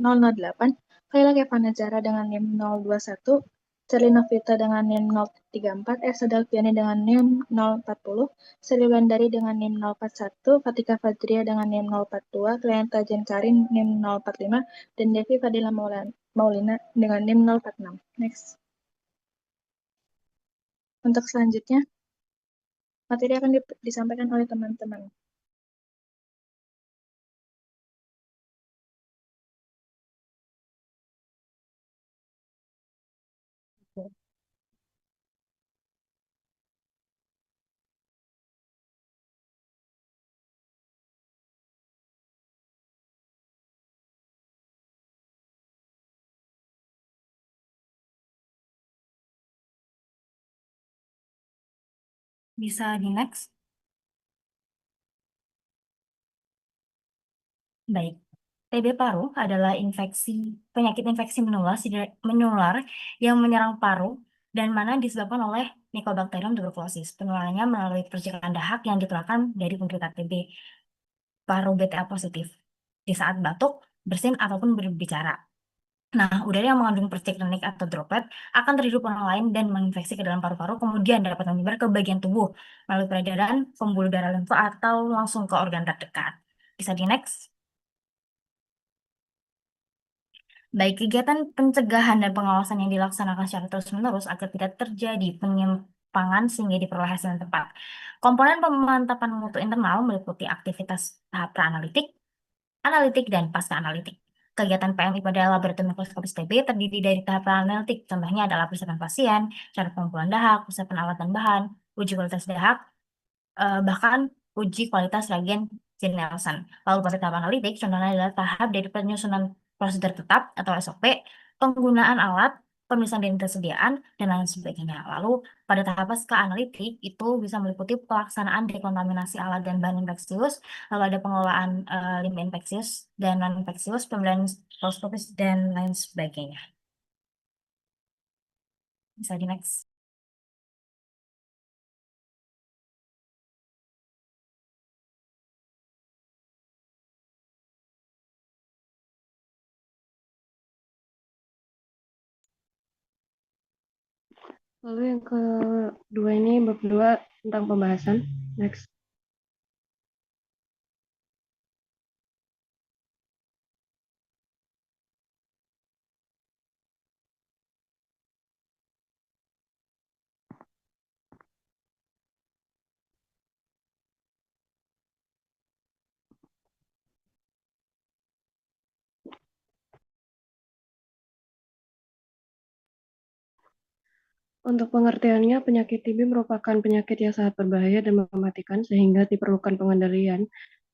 008, Kaila Kevanazara dengan NIM 021, Sherly Novita dengan NIM 034, Esa Dalfiani dengan NIM 040, Sri Wulandari dengan NIM 041, Fatika Fajria dengan NIM 042, Klienta Jen Karin NIM 045, dan Devi Fadila Maulina dengan NIM 046. Next. Untuk selanjutnya, materi akan disampaikan oleh teman-teman. Bisa di next. Baik. TB paru adalah penyakit infeksi menular yang menyerang paru dan mana disebabkan oleh Mycobacterium tuberculosis. Penularannya melalui percikan dahak yang ditularkan dari penderita TB paru BTA positif di saat batuk, bersin, ataupun berbicara. Nah, udara yang mengandung perciklanik atau droplet akan terhirup orang lain dan menginfeksi ke dalam paru-paru, kemudian dapat menyebar ke bagian tubuh melalui peredaran pembuluh darah limfa atau langsung ke organ terdekat. Bisa di next. Baik, kegiatan pencegahan dan pengawasan yang dilaksanakan secara terus-menerus agar tidak terjadi penyimpangan sehingga diperoleh hasil yang tepat. Komponen pemantapan mutu internal meliputi aktivitas tahap pra-analitik, analitik, dan pasca-analitik. Kegiatan PMI pada laboratorium mikroskopis TB terdiri dari tahap pra-analitik. Contohnya adalah persiapan pasien, cara pengumpulan dahak, persiapan alat dan bahan, uji kualitas dahak, bahkan uji kualitas reagen Jen Nelson. Lalu pada tahap analitik, contohnya adalah tahap dari penyusunan prosedur tetap atau SOP, penggunaan alat, pemeriksaan dan ketersediaan, dan lain sebagainya. Lalu pada tahap pasca analitik itu bisa meliputi pelaksanaan dekontaminasi alat dan bahan infeksius, lalu ada pengelolaan limbah infeksius dan non infeksius, pemilihan mikroskopis dan lain sebagainya. Bisa di next. Lalu yang kedua ini bab 2 tentang pembahasan. Next. Untuk pengertiannya, penyakit TB merupakan penyakit yang sangat berbahaya dan mematikan sehingga diperlukan pengendalian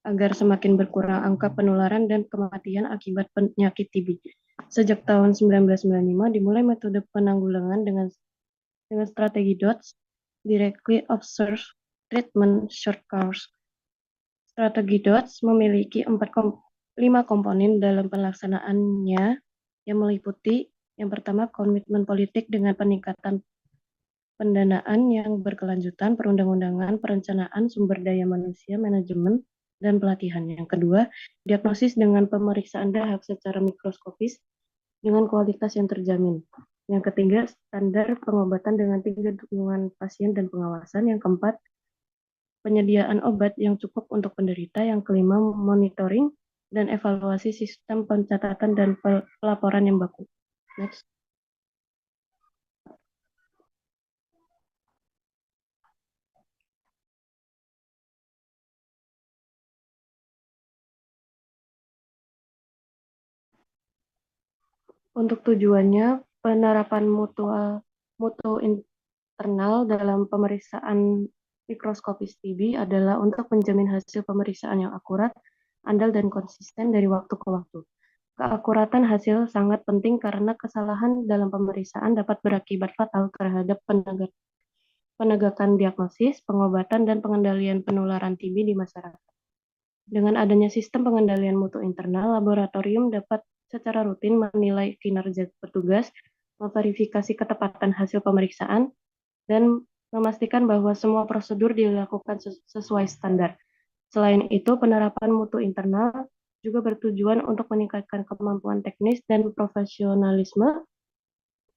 agar semakin berkurang angka penularan dan kematian akibat penyakit TB. Sejak tahun 1995 dimulai metode penanggulangan dengan strategi DOTS, Directly Observed Treatment Short Course. Strategi DOTS memiliki 5 komponen dalam pelaksanaannya yang meliputi yang pertama komitmen politik dengan peningkatan pendanaan yang berkelanjutan, perundang-undangan, perencanaan sumber daya manusia, manajemen, dan pelatihan. Yang kedua, diagnosis dengan pemeriksaan dahak secara mikroskopis dengan kualitas yang terjamin. Yang ketiga, standar pengobatan dengan tingkat dukungan pasien dan pengawasan. Yang keempat, penyediaan obat yang cukup untuk penderita. Yang kelima, monitoring dan evaluasi sistem pencatatan dan pelaporan yang baku. Next. Untuk tujuannya, penerapan mutu internal dalam pemeriksaan mikroskopis TB adalah untuk menjamin hasil pemeriksaan yang akurat, andal, dan konsisten dari waktu ke waktu. Keakuratan hasil sangat penting karena kesalahan dalam pemeriksaan dapat berakibat fatal terhadap penegakan diagnosis, pengobatan, dan pengendalian penularan TB di masyarakat. Dengan adanya sistem pengendalian mutu internal, laboratorium dapat secara rutin menilai kinerja petugas, memverifikasi ketepatan hasil pemeriksaan, dan memastikan bahwa semua prosedur dilakukan sesuai standar. Selain itu, penerapan mutu internal juga bertujuan untuk meningkatkan kemampuan teknis dan profesionalisme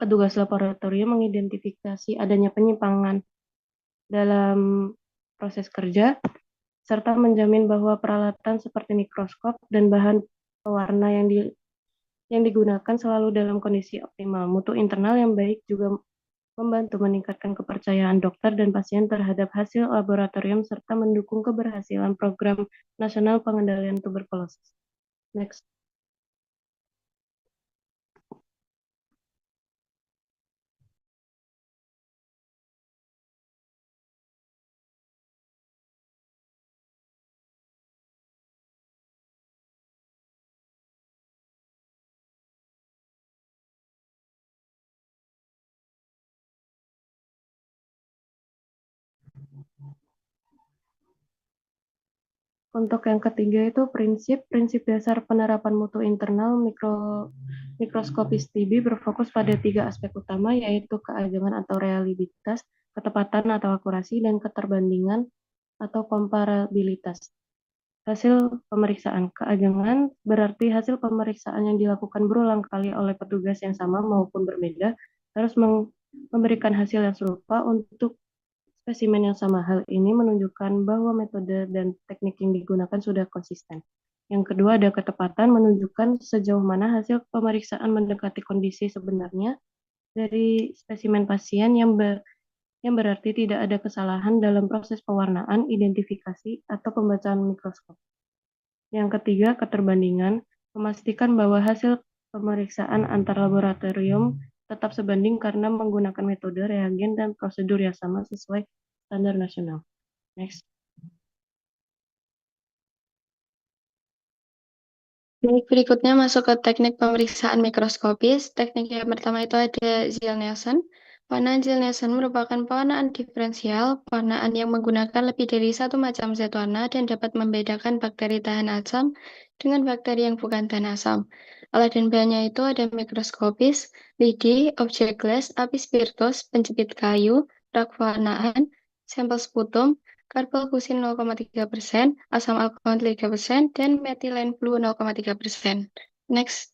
petugas laboratorium mengidentifikasi adanya penyimpangan dalam proses kerja, serta menjamin bahwa peralatan seperti mikroskop dan bahan pewarna yang digunakan selalu dalam kondisi optimal. Mutu internal yang baik juga membantu meningkatkan kepercayaan dokter dan pasien terhadap hasil laboratorium serta mendukung keberhasilan program nasional pengendalian tuberkulosis. Next. Untuk yang ketiga itu prinsip dasar penerapan mutu internal mikroskopis TB berfokus pada 3 aspek utama, yaitu keajangan atau reliabilitas, ketepatan atau akurasi, dan keterbandingan atau komparabilitas. Hasil pemeriksaan keajangan berarti hasil pemeriksaan yang dilakukan berulang kali oleh petugas yang sama maupun berbeda harus memberikan hasil yang serupa untuk spesimen yang sama. Hal ini menunjukkan bahwa metode dan teknik yang digunakan sudah konsisten. Yang kedua ada ketepatan, menunjukkan sejauh mana hasil pemeriksaan mendekati kondisi sebenarnya dari spesimen pasien yang berarti tidak ada kesalahan dalam proses pewarnaan, identifikasi, atau pembacaan mikroskop. Yang ketiga, keterbandingan, memastikan bahwa hasil pemeriksaan antar laboratorium tetap sebanding karena menggunakan metode, reagen, dan prosedur yang sama sesuai standar nasional. Next. Baik, berikutnya masuk ke teknik pemeriksaan mikroskopis. Teknik yang pertama itu ada Ziehl-Neelsen. Pewarnaan Ziehl-Neelsen merupakan pewarnaan diferensial, pewarnaan yang menggunakan lebih dari satu macam zat warna dan dapat membedakan bakteri tahan asam dengan bakteri yang bukan tahan asam. Alat dan bahannya itu ada mikroskopis, lidi, objek glass, api spiritus, penjepit kayu, rak pewarnaan, sampel sputum, karbonfusin 0,3%, asam alkohol 3%, dan metilen blue 0,3%. Next.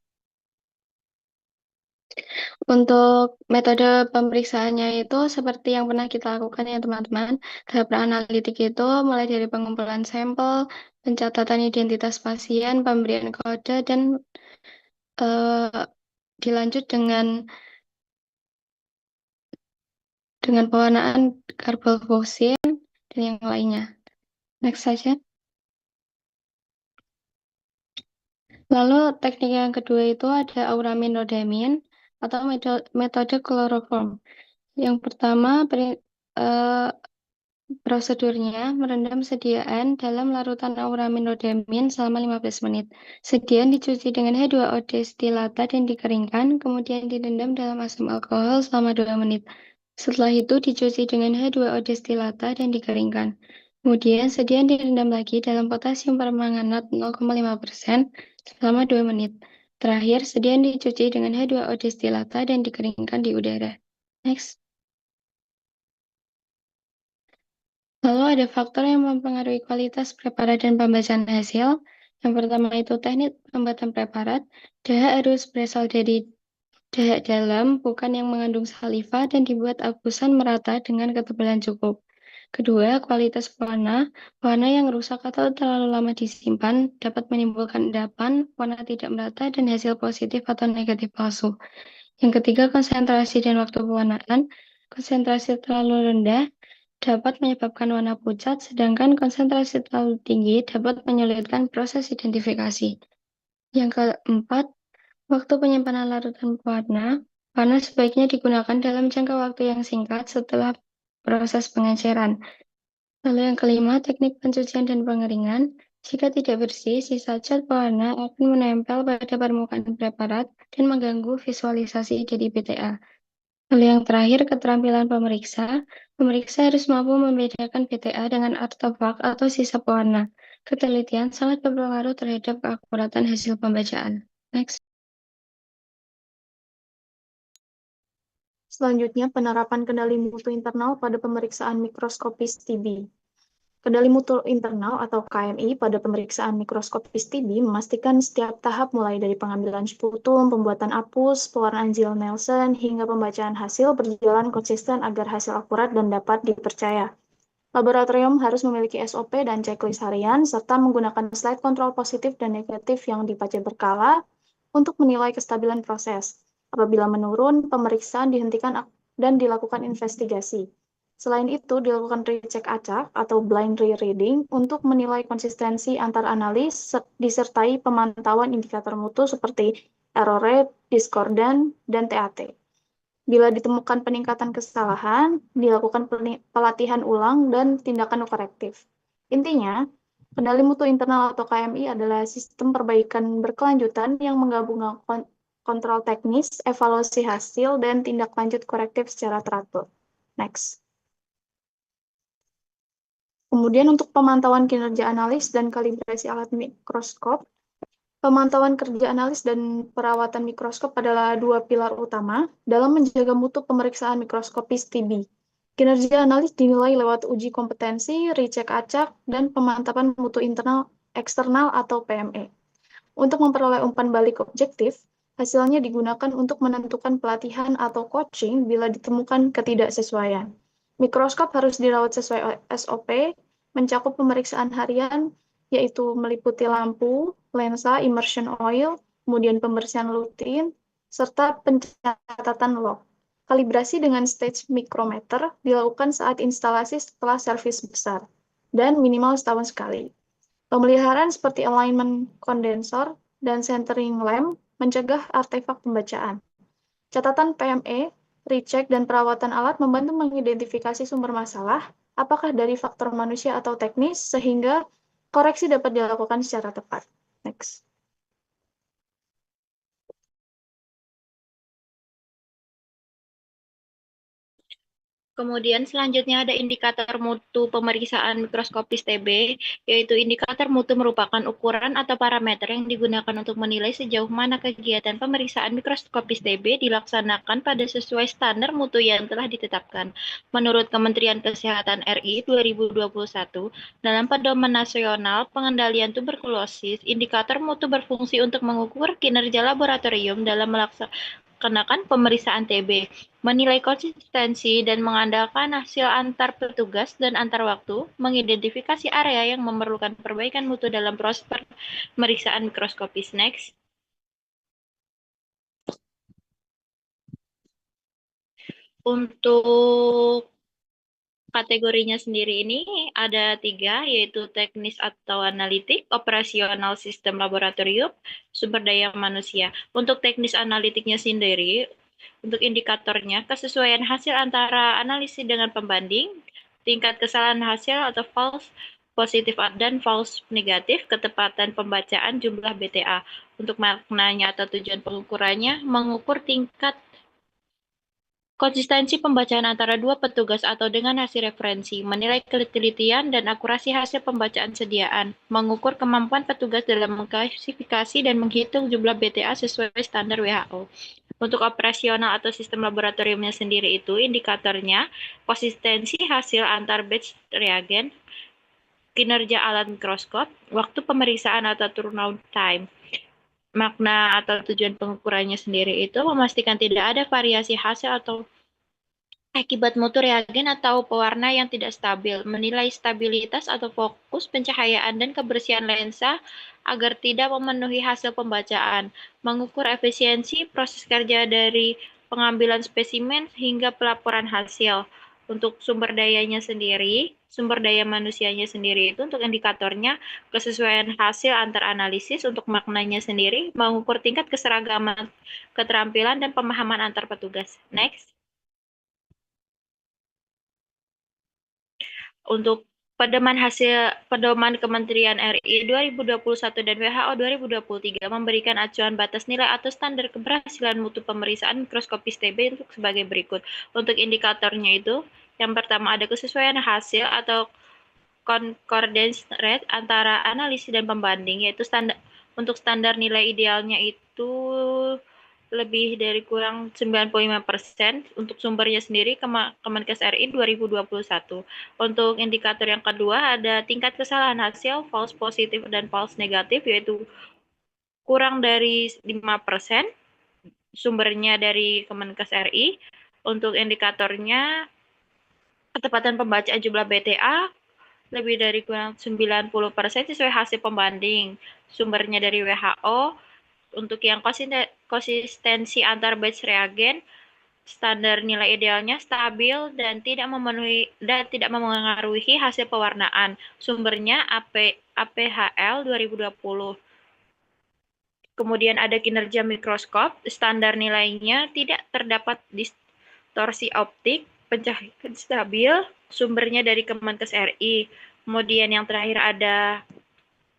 Untuk metode pemeriksaannya itu seperti yang pernah kita lakukan ya teman-teman. Tahap analitik itu mulai dari pengumpulan sampel, pencatatan identitas pasien, pemberian kode, dan dilanjut dengan pewarnaan karbonfusin dan yang lainnya. Next saja. Lalu teknik yang kedua itu ada auramin rodamin atau metode chloroform. Yang pertama prosedurnya merendam sediaan dalam larutan auramin rodamin selama 15 menit. Sediaan dicuci dengan H2O destilata dan dikeringkan, kemudian direndam dalam asam alkohol selama 2 menit. Setelah itu dicuci dengan H2O destilata dan dikeringkan. Kemudian sediaan direndam lagi dalam potasium permanganat 0,5% selama 2 menit. Terakhir, sediaan dicuci dengan H2O destilata dan dikeringkan di udara. Next. Lalu ada faktor yang mempengaruhi kualitas preparat dan pembacaan hasil. Yang pertama itu teknik pembuatan preparat. Dahak harus berasal dari dahak dalam, bukan yang mengandung saliva dan dibuat abusan merata dengan ketebalan cukup. Kedua, kualitas pewarna. Warna yang rusak atau terlalu lama disimpan dapat menimbulkan endapan, warna tidak merata, dan hasil positif atau negatif palsu. Yang ketiga, konsentrasi dan waktu pewarnaan. Konsentrasi terlalu rendah dapat menyebabkan warna pucat, sedangkan konsentrasi terlalu tinggi dapat menyulitkan proses identifikasi. Yang keempat, waktu penyimpanan larutan pewarna. Warna sebaiknya digunakan dalam jangka waktu yang singkat setelah proses pengenceran. Lalu yang kelima, teknik pencucian dan pengeringan. Jika tidak bersih, sisa cat pewarna akan menempel pada permukaan preparat dan mengganggu visualisasi dari BTA. Lalu yang terakhir, keterampilan pemeriksa. Pemeriksa harus mampu membedakan BTA dengan artefak atau sisa pewarna. Ketelitian sangat berpengaruh terhadap keakuratan hasil pembacaan. Next. Selanjutnya, penerapan kendali mutu internal pada pemeriksaan mikroskopis TB. Kendali mutu internal atau KMI pada pemeriksaan mikroskopis TB memastikan setiap tahap mulai dari pengambilan sputum, pembuatan apus, pewarnaan Gill-Nielsen, hingga pembacaan hasil berjalan konsisten agar hasil akurat dan dapat dipercaya. Laboratorium harus memiliki SOP dan checklist harian, serta menggunakan slide kontrol positif dan negatif yang dibaca berkala untuk menilai kestabilan proses. Apabila menurun, pemeriksaan dihentikan dan dilakukan investigasi. Selain itu, dilakukan recheck acak atau blind rereading untuk menilai konsistensi antar analis disertai pemantauan indikator mutu seperti error rate, discordant, dan TAT. Bila ditemukan peningkatan kesalahan, dilakukan pelatihan ulang dan tindakan korektif. Intinya, kendali mutu internal atau KMI adalah sistem perbaikan berkelanjutan yang menggabungkan kontrol teknis, evaluasi hasil, dan tindak lanjut korektif secara teratur. Next. Kemudian untuk pemantauan kinerja analis dan kalibrasi alat mikroskop, pemantauan kerja analis dan perawatan mikroskop adalah dua pilar utama dalam menjaga mutu pemeriksaan mikroskopis TB. Kinerja analis dinilai lewat uji kompetensi, recheck acak, dan pemantapan mutu internal eksternal atau PME. Untuk memperoleh umpan balik objektif, hasilnya digunakan untuk menentukan pelatihan atau coaching bila ditemukan ketidaksesuaian. Mikroskop harus dirawat sesuai SOP, mencakup pemeriksaan harian, yaitu meliputi lampu, lensa, immersion oil, kemudian pembersihan rutin, serta pencatatan log. Kalibrasi dengan stage micrometer dilakukan saat instalasi setelah servis besar, dan minimal setahun sekali. Pemeliharaan seperti alignment kondensor dan centering lamp mencegah artefak pembacaan. Catatan PME, recheck, dan perawatan alat membantu mengidentifikasi sumber masalah, apakah dari faktor manusia atau teknis, sehingga koreksi dapat dilakukan secara tepat. Next. Kemudian selanjutnya ada indikator mutu pemeriksaan mikroskopis TB, yaitu indikator mutu merupakan ukuran atau parameter yang digunakan untuk menilai sejauh mana kegiatan pemeriksaan mikroskopis TB dilaksanakan pada sesuai standar mutu yang telah ditetapkan. Menurut Kementerian Kesehatan RI 2021, dalam Pedoman Nasional Pengendalian Tuberkulosis, indikator mutu berfungsi untuk mengukur kinerja laboratorium dalam melaksanakan pemeriksaan TB, menilai konsistensi dan mengandalkan hasil antar petugas dan antar waktu, mengidentifikasi area yang memerlukan perbaikan mutu dalam proses pemeriksaan mikroskopis. Next. Untuk kategorinya sendiri ini ada 3, yaitu teknis atau analitik, operasional sistem laboratorium, sumber daya manusia. Untuk teknis analitiknya sendiri, untuk indikatornya, kesesuaian hasil antara analisis dengan pembanding, tingkat kesalahan hasil atau false positif dan false negatif, ketepatan pembacaan jumlah BTA. Untuk maknanya atau tujuan pengukurannya, mengukur tingkat konsistensi pembacaan antara dua petugas atau dengan hasil referensi, menilai ketelitian dan akurasi hasil pembacaan sediaan, mengukur kemampuan petugas dalam mengklasifikasi dan menghitung jumlah BTA sesuai standar WHO. Untuk operasional atau sistem laboratoriumnya sendiri itu, indikatornya konsistensi hasil antar batch reagen, kinerja alat mikroskop, waktu pemeriksaan atau turnaround time. Makna atau tujuan pengukurannya sendiri itu memastikan tidak ada variasi hasil atau akibat mutu reagen atau pewarna yang tidak stabil, menilai stabilitas atau fokus pencahayaan dan kebersihan lensa agar tidak memenuhi hasil pembacaan, mengukur efisiensi proses kerja dari pengambilan spesimen hingga pelaporan hasil. Untuk sumber dayanya sendiri, sumber daya manusianya sendiri itu untuk indikatornya kesesuaian hasil antar analisis, untuk maknanya sendiri mengukur tingkat keseragaman, keterampilan, dan pemahaman antar petugas. Next. Untuk Pedoman Kementerian RI 2021 dan WHO 2023 memberikan acuan batas nilai atau standar keberhasilan mutu pemeriksaan mikroskopis TB untuk sebagai berikut. Untuk indikatornya itu, yang pertama ada kesesuaian hasil atau concordance rate antara analisis dan pembanding, yaitu untuk standar nilai idealnya itu lebih dari kurang 95%. Untuk sumbernya sendiri Kemenkes RI 2021. Untuk indikator yang kedua ada tingkat kesalahan hasil false positif dan false negatif, yaitu kurang dari 5%. Sumbernya dari Kemenkes RI. Untuk indikatornya ketepatan pembacaan jumlah BTA lebih dari kurang 90% sesuai hasil pembanding. Sumbernya dari WHO. Untuk yang konsistensi antar batch reagen, standar nilai idealnya stabil dan tidak memengaruhi hasil pewarnaan. Sumbernya APHL 2020. Kemudian ada kinerja mikroskop, standar nilainya tidak terdapat distorsi optik, pencahayaan stabil, sumbernya dari Kemenkes RI. Kemudian yang terakhir ada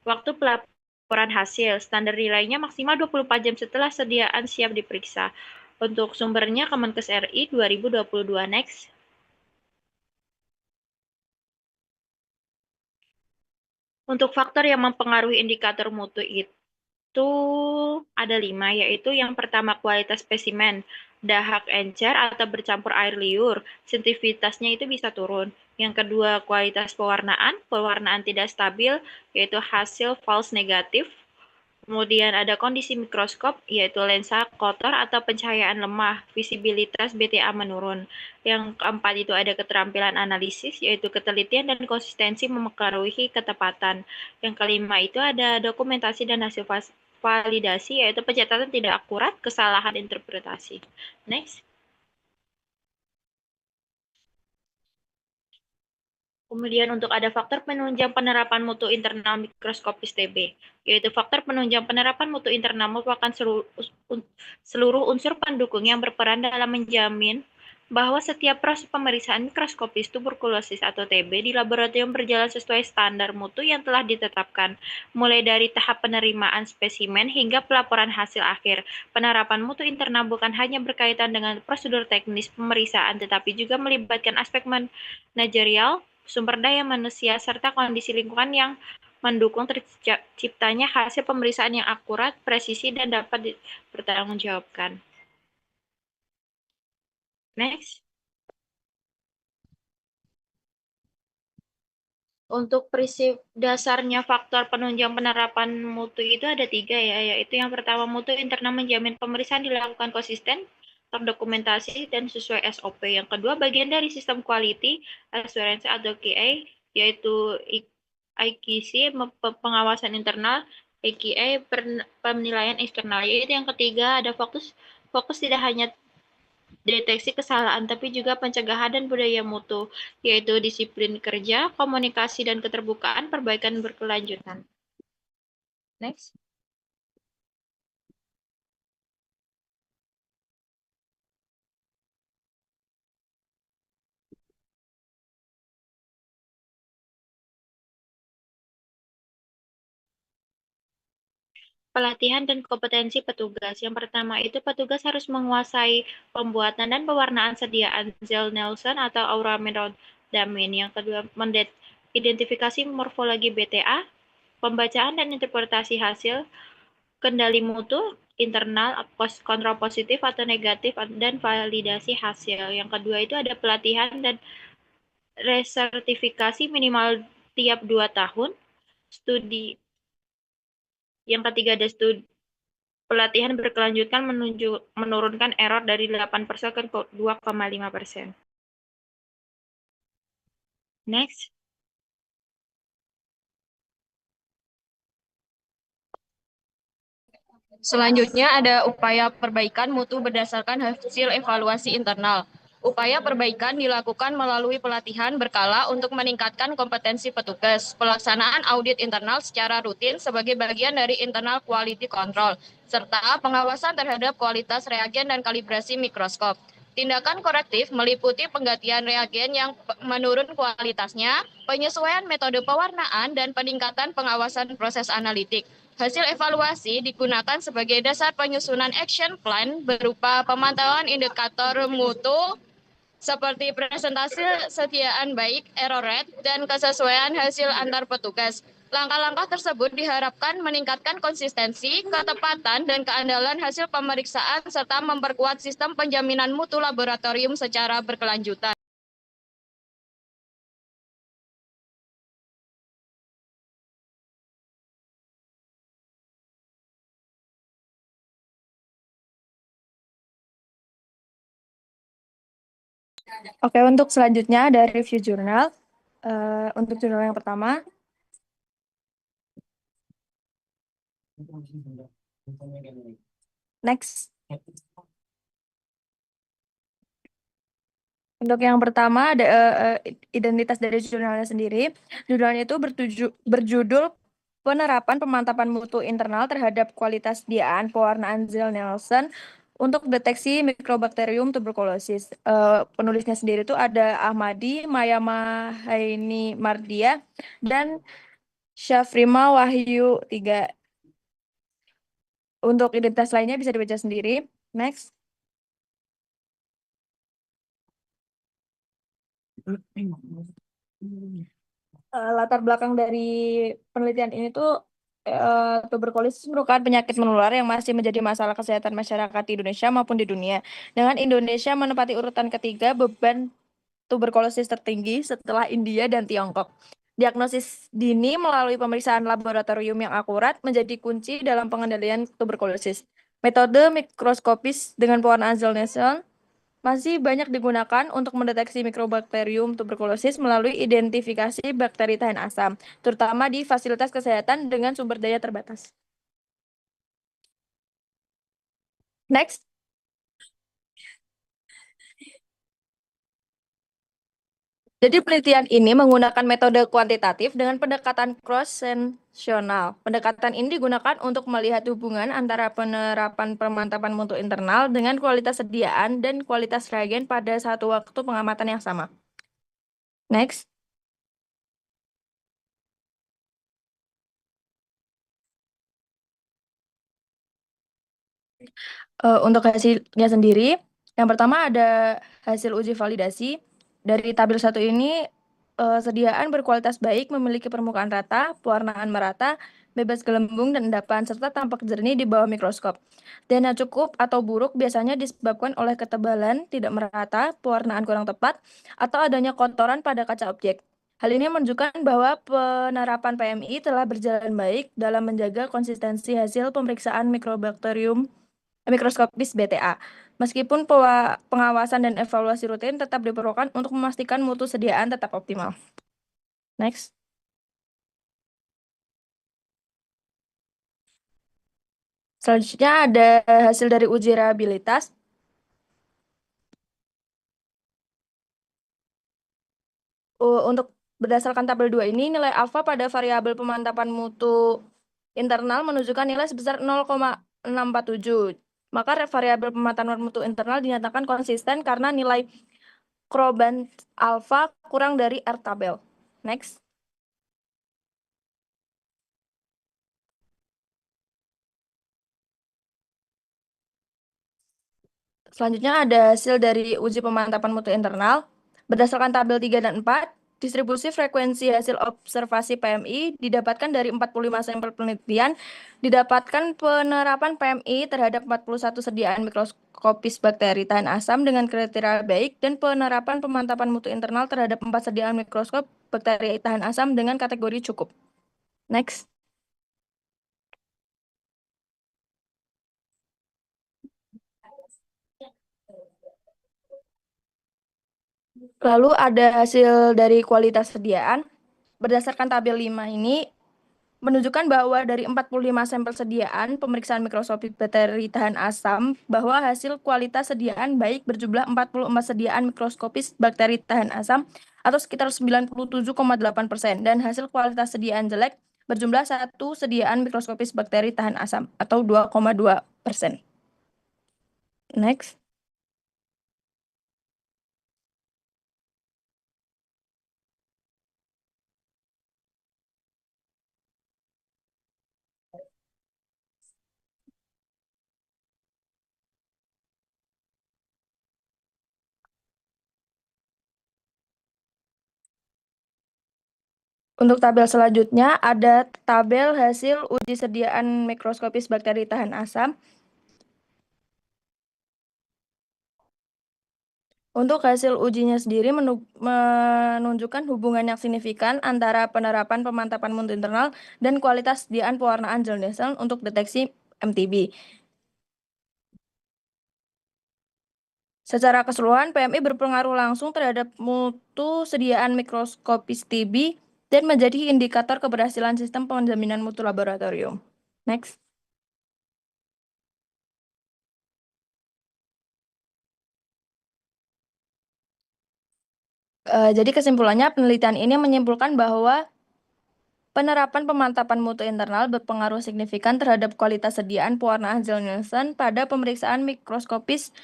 waktu pelaporan hasil, standar nilainya maksimal 24 jam setelah sediaan siap diperiksa. Untuk sumbernya Kemenkes RI 2022. Next. Untuk faktor yang mempengaruhi indikator mutu itu ada 5, yaitu yang pertama kualitas spesimen, dahak encer atau bercampur air liur, sensitivitasnya itu bisa turun. Yang kedua kualitas pewarnaan tidak stabil, yaitu hasil false negatif. Kemudian ada kondisi mikroskop, yaitu lensa kotor atau pencahayaan lemah, visibilitas BTA menurun. Yang keempat itu ada keterampilan analisis, yaitu ketelitian dan konsistensi mempengaruhi ketepatan. Yang kelima itu ada dokumentasi dan hasil validasi, yaitu pencatatan tidak akurat, kesalahan interpretasi. Next. Kemudian untuk ada faktor penunjang penerapan mutu internal mikroskopis TB, yaitu faktor penunjang penerapan mutu internal merupakan seluruh unsur pendukung yang berperan dalam menjamin bahwa setiap proses pemeriksaan mikroskopis tuberkulosis atau TB di laboratorium berjalan sesuai standar mutu yang telah ditetapkan, mulai dari tahap penerimaan spesimen hingga pelaporan hasil akhir. Penerapan mutu internal bukan hanya berkaitan dengan prosedur teknis pemeriksaan, tetapi juga melibatkan aspek manajerial, sumber daya manusia, serta kondisi lingkungan yang mendukung terciptanya hasil pemeriksaan yang akurat, presisi, dan dapat dipertanggungjawabkan. Next. Untuk prinsip dasarnya faktor penunjang penerapan mutu itu ada 3 ya, yaitu yang pertama mutu internal menjamin pemeriksaan dilakukan konsisten, terdokumentasi, dan sesuai SOP. Yang kedua bagian dari sistem quality assurance atau QA, yaitu IQC pengawasan internal, AQA penilaian eksternal. Yaitu yang ketiga ada fokus tidak hanya deteksi kesalahan, tapi juga pencegahan dan budaya mutu, yaitu disiplin kerja, komunikasi dan keterbukaan, perbaikan berkelanjutan. Next. Pelatihan dan kompetensi petugas. Yang pertama itu petugas harus menguasai pembuatan dan pewarnaan sediaan Zell-Nelson atau auramenondamin. Yang kedua, identifikasi morfologi BTA, pembacaan dan interpretasi hasil, kendali mutu, internal, kontrol positif atau negatif, dan validasi hasil. Yang kedua itu ada pelatihan dan resertifikasi minimal tiap 2 tahun, studi. Yang ketiga ada studi pelatihan berkelanjutan menurunkan error dari 8% ke 2,5%. Next. Selanjutnya ada upaya perbaikan mutu berdasarkan hasil evaluasi internal. Upaya perbaikan dilakukan melalui pelatihan berkala untuk meningkatkan kompetensi petugas, pelaksanaan audit internal secara rutin sebagai bagian dari internal quality control, serta pengawasan terhadap kualitas reagen dan kalibrasi mikroskop. Tindakan korektif meliputi penggantian reagen yang menurun kualitasnya, penyesuaian metode pewarnaan, dan peningkatan pengawasan proses analitik. Hasil evaluasi digunakan sebagai dasar penyusunan action plan berupa pemantauan indikator mutu seperti presentasi sediaan baik, error rate, dan kesesuaian hasil antar petugas. Langkah-langkah tersebut diharapkan meningkatkan konsistensi, ketepatan, dan keandalan hasil pemeriksaan serta memperkuat sistem penjaminan mutu laboratorium secara berkelanjutan. Oke, untuk selanjutnya ada review jurnal. Untuk jurnal yang pertama, next. Untuk yang pertama ada identitas dari jurnalnya sendiri. Jurnalnya itu berjudul Penerapan Pemantapan Mutu Internal Terhadap Kualitas Diaan Pewarnaan Zell-Nielsen untuk Deteksi Mikrobakterium Tuberculosis. Penulisnya sendiri itu ada Ahmadi, Mayama Haini Mardia, dan Syafrima Wahyu 3. Untuk identitas lainnya bisa dibaca sendiri. Next. Latar belakang dari penelitian ini tuh tuberkulosis merupakan penyakit menular yang masih menjadi masalah kesehatan masyarakat di Indonesia maupun di dunia. Dengan Indonesia menempati urutan ketiga beban tuberkulosis tertinggi setelah India dan Tiongkok. Diagnosis dini melalui pemeriksaan laboratorium yang akurat menjadi kunci dalam pengendalian tuberkulosis. Metode mikroskopis dengan pewarnaan Zell-Nielsen masih banyak digunakan untuk mendeteksi mikrobakterium tuberkulosis melalui identifikasi bakteri tahan asam, terutama di fasilitas kesehatan dengan sumber daya terbatas. Next. Jadi penelitian ini menggunakan metode kuantitatif dengan pendekatan cross-sectional. Pendekatan ini digunakan untuk melihat hubungan antara penerapan pemantapan mutu internal dengan kualitas sediaan dan kualitas reagen pada satu waktu pengamatan yang sama. Next. Untuk hasilnya sendiri, yang pertama ada hasil uji validasi. Dari tabel 1 ini, sediaan berkualitas baik, memiliki permukaan rata, pewarnaan merata, bebas gelembung dan endapan, serta tampak jernih di bawah mikroskop. Dana cukup atau buruk biasanya disebabkan oleh ketebalan tidak merata, pewarnaan kurang tepat, atau adanya kotoran pada kaca objek. Hal ini menunjukkan bahwa penerapan PMI telah berjalan baik dalam menjaga konsistensi hasil pemeriksaan mikroskopis BTA. Meskipun pengawasan dan evaluasi rutin tetap diperlukan untuk memastikan mutu sediaan tetap optimal. Next. Selanjutnya ada hasil dari uji reliabilitas. Untuk berdasarkan tabel 2 ini, nilai alfa pada variabel pemantapan mutu internal menunjukkan nilai sebesar 0,647. Maka variabel pemantapan mutu internal dinyatakan konsisten karena nilai Kroban alfa kurang dari R tabel. Next. Selanjutnya ada hasil dari uji pemantapan mutu internal. Berdasarkan tabel 3 dan 4, distribusi frekuensi hasil observasi PMI didapatkan dari 45 sampel penelitian, didapatkan penerapan PMI terhadap 41 sediaan mikroskopis bakteri tahan asam dengan kriteria baik, dan penerapan pemantapan mutu internal terhadap 4 sediaan mikroskop bakteri tahan asam dengan kategori cukup. Next. Lalu ada hasil dari kualitas sediaan. Berdasarkan tabel 5 ini menunjukkan bahwa dari 45 sampel sediaan pemeriksaan mikroskopik bakteri tahan asam, bahwa hasil kualitas sediaan baik berjumlah 44 sediaan mikroskopis bakteri tahan asam atau sekitar 97,8%, dan hasil kualitas sediaan jelek berjumlah 1 sediaan mikroskopis bakteri tahan asam atau 2,2%. Next. Untuk tabel selanjutnya ada tabel hasil uji sediaan mikroskopis bakteri tahan asam. Untuk hasil ujinya sendiri menunjukkan hubungan yang signifikan antara penerapan pemantapan mutu internal dan kualitas sediaan pewarnaan gel Nielsen untuk deteksi MTB. Secara keseluruhan, PMI berpengaruh langsung terhadap mutu sediaan mikroskopis TB dan menjadi indikator keberhasilan sistem penjaminan mutu laboratorium. Next. Jadi kesimpulannya, penelitian ini menyimpulkan bahwa penerapan pemantapan mutu internal berpengaruh signifikan terhadap kualitas sediaan pewarnaan gel Nielsen pada pemeriksaan mikroskopis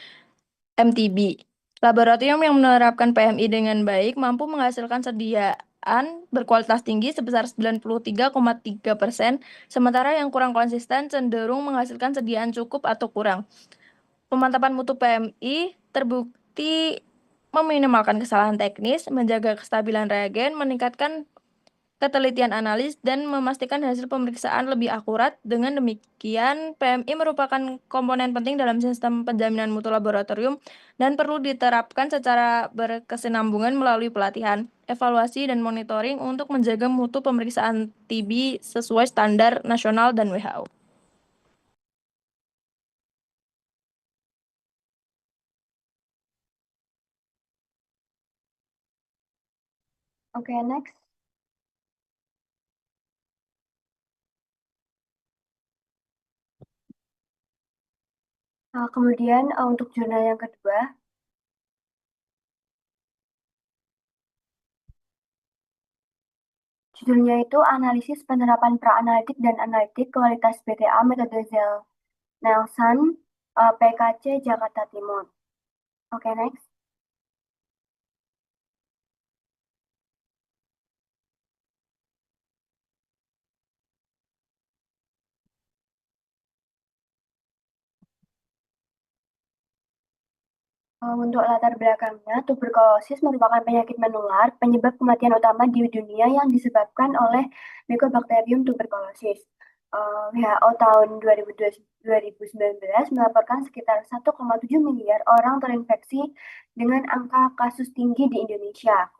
MTB. Laboratorium yang menerapkan PMI dengan baik mampu menghasilkan sediaan berkualitas tinggi sebesar 93,3%, sementara yang kurang konsisten cenderung menghasilkan sediaan cukup atau kurang. Pemantapan mutu PMI terbukti meminimalkan kesalahan teknis, menjaga kestabilan reagen, meningkatkan ketelitian analis, dan memastikan hasil pemeriksaan lebih akurat. Dengan demikian, PMI merupakan komponen penting dalam sistem penjaminan mutu laboratorium dan perlu diterapkan secara berkesinambungan melalui pelatihan, evaluasi, dan monitoring untuk menjaga mutu pemeriksaan TB sesuai standar nasional dan WHO. Oke, next. Kemudian untuk jurnal yang kedua, judulnya itu analisis penerapan pra-analitik dan analitik kualitas BTA metode Zell Nelson, PKC Jakarta Timur. Oke, next. Untuk latar belakangnya, tuberkulosis merupakan penyakit menular penyebab kematian utama di dunia yang disebabkan oleh Mycobacterium tuberculosis. WHO tahun 2019 melaporkan sekitar 1,7 miliar orang terinfeksi dengan angka kasus tinggi di Indonesia,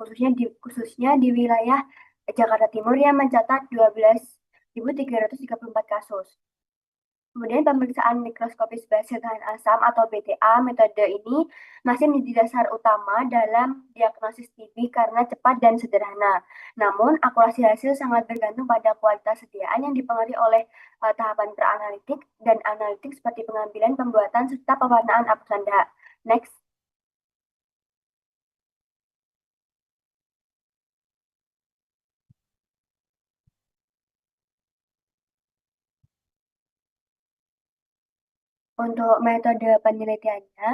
khususnya di wilayah Jakarta Timur yang mencatat 12.334 kasus. Kemudian pemeriksaan mikroskopis basil tahan asam atau BTA metode ini masih menjadi dasar utama dalam diagnosis TB karena cepat dan sederhana. Namun, akurasi hasil sangat bergantung pada kualitas sediaan yang dipengaruhi oleh tahapan pra-analitik dan analitik seperti pengambilan, pembuatan, serta pewarnaan apsanda. Next. Untuk metode penelitiannya,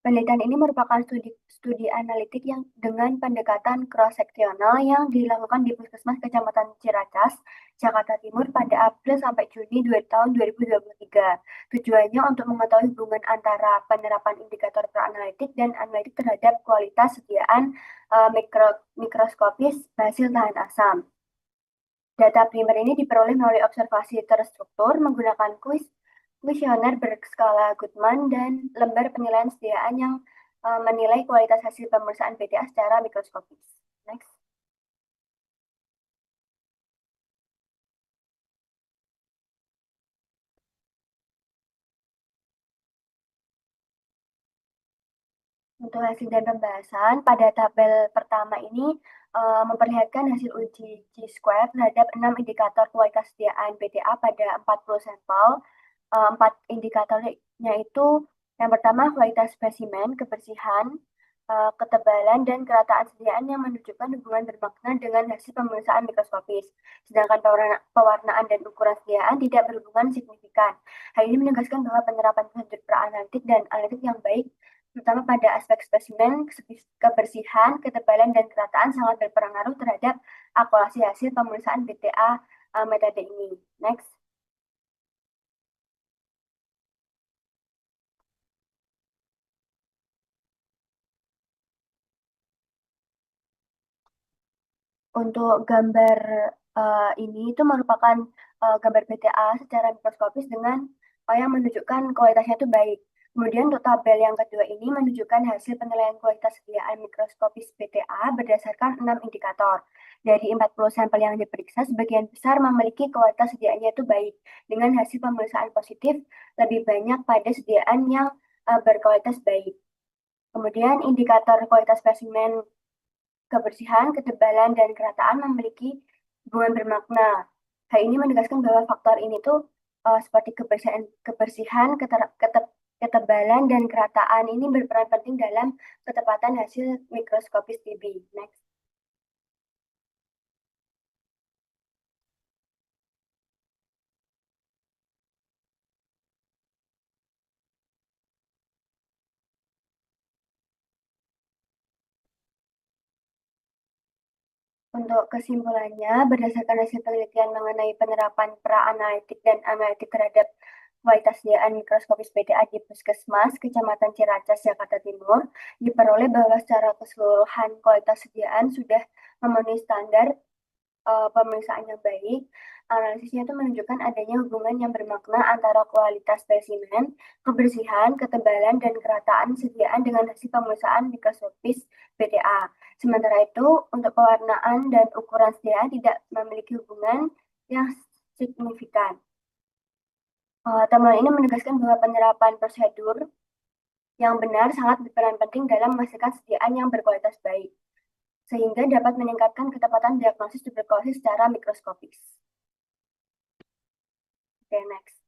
penelitian ini merupakan studi analitik yang dengan pendekatan cross-seksional yang dilakukan di Puskesmas Kecamatan Ciracas, Jakarta Timur pada April sampai Juni tahun 2023. Tujuannya untuk mengetahui hubungan antara penerapan indikator pra-analitik dan analitik terhadap kualitas sediaan mikroskopis hasil tahan asam. Data primer ini diperoleh melalui observasi terstruktur menggunakan kuesioner berskala Goodman dan lembar penilaian sediaan yang menilai kualitas hasil pemeriksaan BTA secara mikroskopis. Next. Untuk hasil dan pembahasan, pada tabel pertama ini memperlihatkan hasil uji G-square terhadap 6 indikator kualitas sediaan BTA pada 40 sampel. 4 indikatornya itu yang pertama kualitas spesimen, kebersihan, ketebalan, dan kerataan sediaan yang menunjukkan hubungan bermakna dengan hasil pemeriksaan mikroskopis. Sedangkan pewarnaan dan ukuran sediaan tidak berhubungan signifikan. Hal ini menegaskan bahwa penerapan prosedur pra-analitik dan analitik yang baik, terutama pada aspek spesimen, kebersihan, ketebalan, dan kerataan sangat berpengaruh terhadap akurasi hasil pemeriksaan BTA metode ini. Next. Untuk gambar ini itu merupakan gambar BTA secara mikroskopis dengan yang menunjukkan kualitasnya itu baik. Kemudian untuk tabel yang kedua ini menunjukkan hasil penilaian kualitas sediaan mikroskopis BTA berdasarkan 6 indikator. Dari 40 sampel yang diperiksa, sebagian besar memiliki kualitas sediaannya itu baik. Dengan hasil pemeriksaan positif, lebih banyak pada sediaan yang berkualitas baik. Kemudian indikator kualitas spesimen, kebersihan, ketebalan, dan kerataan memiliki hubungan bermakna. Hal ini menegaskan bahwa faktor ini tuh seperti kebersihan, ketebalan, dan kerataan ini berperan penting dalam ketepatan hasil mikroskopis TB. Next. Untuk kesimpulannya, berdasarkan hasil penelitian mengenai penerapan pra-analitik dan analitik terhadap kualitas sediaan mikroskopis BTA di Puskesmas, Kecamatan Ciracas, Jakarta Timur, diperoleh bahwa secara keseluruhan kualitas sediaan sudah memenuhi standar pemeriksaan yang baik. Analisisnya itu menunjukkan adanya hubungan yang bermakna antara kualitas spesimen, kebersihan, ketebalan, dan kerataan sediaan dengan hasil pemeriksaan mikroskopis BTA. Sementara itu, untuk pewarnaan dan ukuran sediaan tidak memiliki hubungan yang signifikan. Temuan ini menegaskan bahwa penerapan prosedur yang benar sangat berperan penting dalam memastikan sediaan yang berkualitas baik, sehingga dapat meningkatkan ketepatan diagnosis tuberkulosis secara mikroskopis. Oke, next.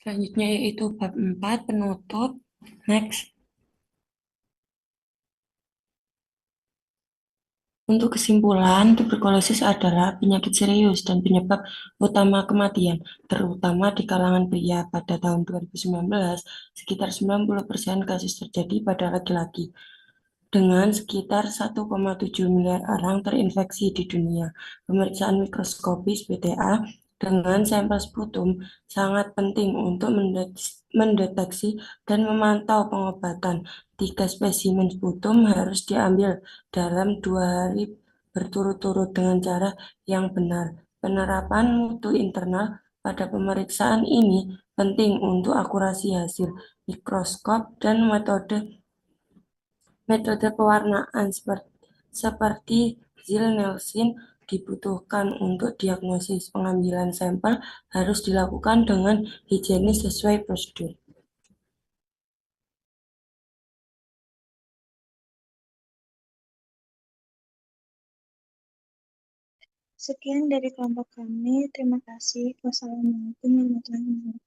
Selanjutnya yaitu bab 4 penutup. Next. Untuk kesimpulan, tuberkulosis adalah penyakit serius dan penyebab utama kematian, terutama di kalangan pria. Pada tahun 2019, sekitar 90% kasus terjadi pada laki-laki, dengan sekitar 1,7 miliar orang terinfeksi di dunia. Pemeriksaan mikroskopis BTA dengan sampel sputum sangat penting untuk mendeteksi dan memantau pengobatan. 3 spesimen sputum harus diambil dalam 2 hari berturut-turut dengan cara yang benar. Penerapan mutu internal pada pemeriksaan ini penting untuk akurasi hasil mikroskop dan metode pewarnaan seperti Ziehl-Neelsen dibutuhkan untuk diagnosis. Pengambilan sampel harus dilakukan dengan higienis sesuai prosedur. Sekian dari kelompok kami. Terima kasih. Wassalamualaikum warahmatullahi wabarakatuh.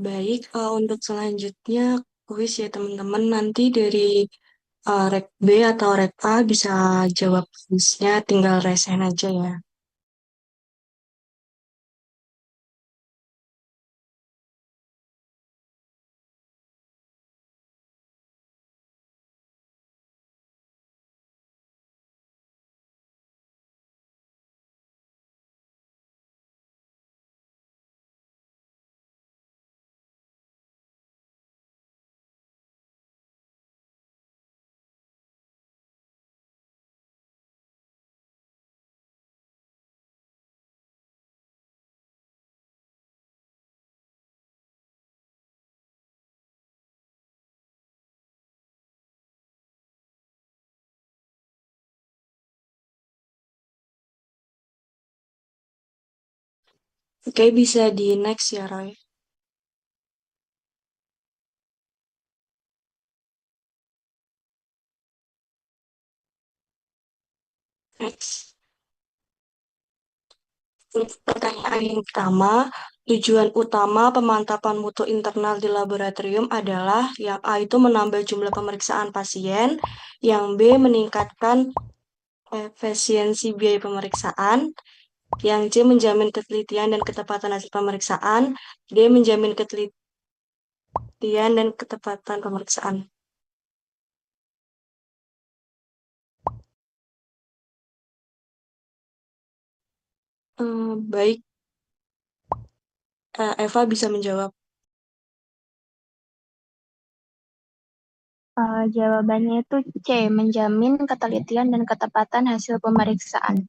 Baik, untuk selanjutnya kuis ya teman-teman. Nanti dari Rek B atau Rek A bisa jawab kuisnya, tinggal resen aja ya. Oke, bisa di next ya, Roy. Next. Untuk pertanyaan yang pertama, tujuan utama pemantapan mutu internal di laboratorium adalah yang A itu menambah jumlah pemeriksaan pasien, yang B meningkatkan efisiensi biaya pemeriksaan, yang C menjamin ketelitian dan ketepatan hasil pemeriksaan, D menjamin ketelitian dan ketepatan pemeriksaan. Baik, Eva bisa menjawab. Jawabannya itu C, menjamin ketelitian dan ketepatan hasil pemeriksaan.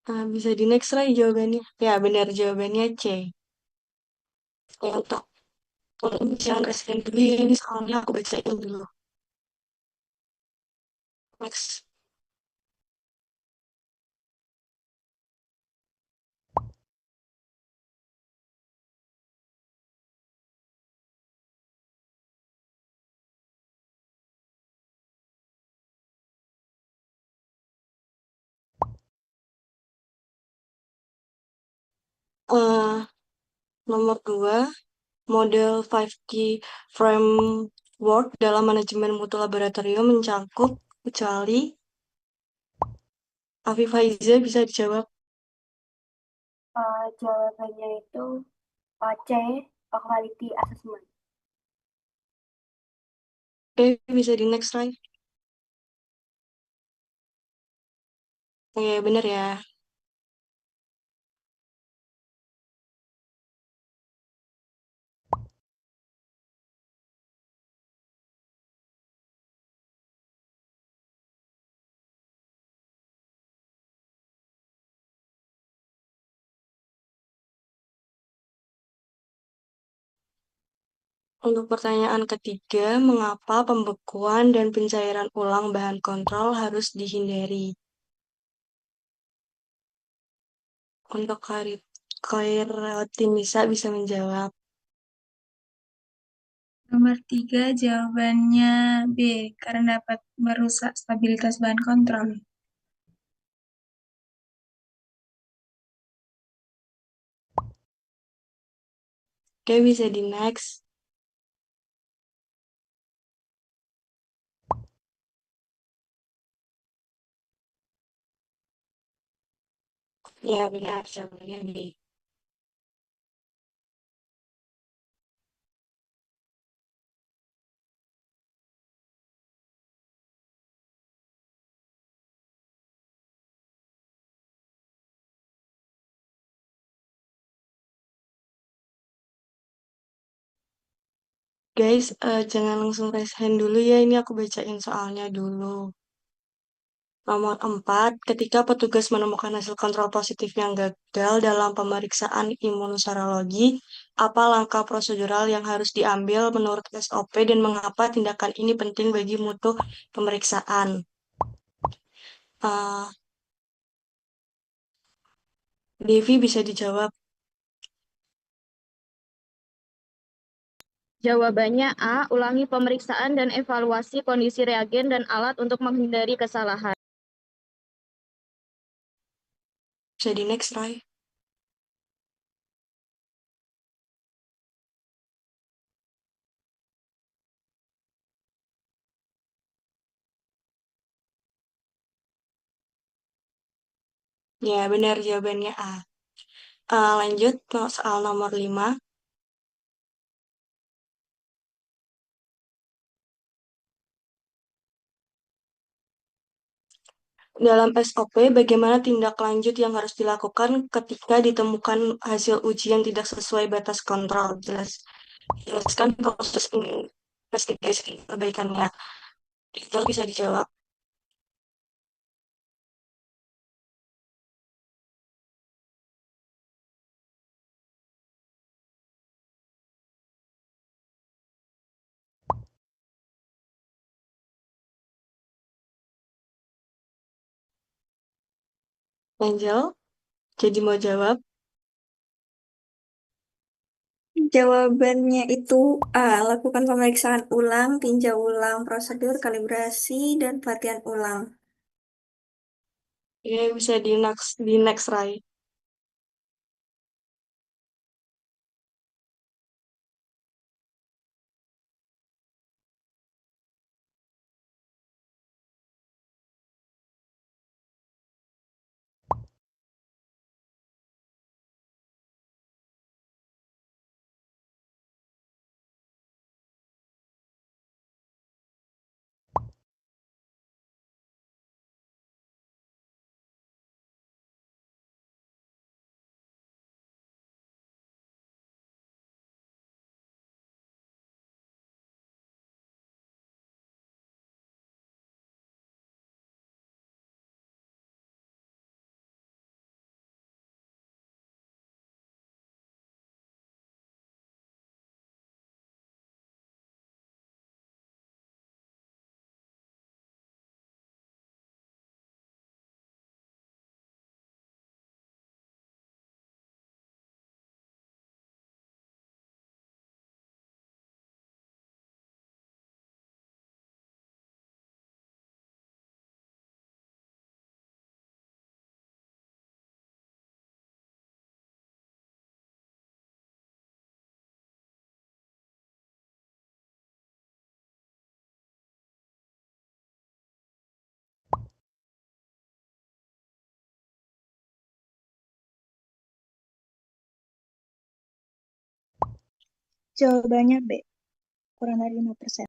Bisa di next lagi jawabannya. Ya, benar jawabannya C. Ya, untuk pembicaraan residen dulu ya, ini soalnya aku bacain dulu. Next. Nomor 2, model 5G framework dalam manajemen mutu laboratorium mencakup kecuali Afifah bisa dijawab. Jawabannya itu C, quality assessment. Oke, bisa di next, Ray. Oke, bener ya. Untuk pertanyaan ketiga, mengapa pembekuan dan pencairan ulang bahan kontrol harus dihindari? Untuk Tim bisa menjawab. Nomor 3 jawabannya B, karena dapat merusak stabilitas bahan kontrol. Oke, bisa di next. Ya, benar, jawabannya B. Guys, jangan langsung raise hand dulu ya, ini aku bacain soalnya dulu. Nomor 4, ketika petugas menemukan hasil kontrol positif yang gagal dalam pemeriksaan imunoserologi, apa langkah prosedural yang harus diambil menurut SOP dan mengapa tindakan ini penting bagi mutu pemeriksaan? Uh, Devi bisa dijawab. Jawabannya A, ulangi pemeriksaan dan evaluasi kondisi reagen dan alat untuk menghindari kesalahan. Bisa di next, Ray. Ya, benar jawabannya A. Lanjut soal nomor 5. Dalam SOP, bagaimana tindak lanjut yang harus dilakukan ketika ditemukan hasil uji yang tidak sesuai batas kontrol? Jelaskan proses investigasi perbaikannya. Itu bisa dijawab. Angel, jadi mau jawab? Jawabannya itu A. Lakukan pemeriksaan ulang, tinjau ulang prosedur, kalibrasi, dan pelatihan ulang. Ya, bisa di next, Ray. Jawabannya B, kurang dari 5%.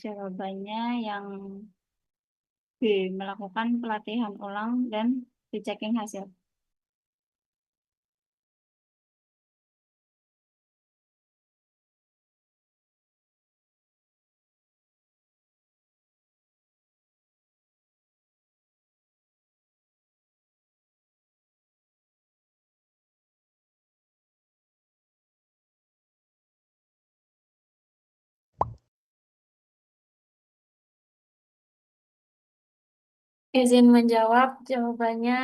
Jawabannya yang B, melakukan pelatihan ulang dan rechecking hasil. Izin menjawab, jawabannya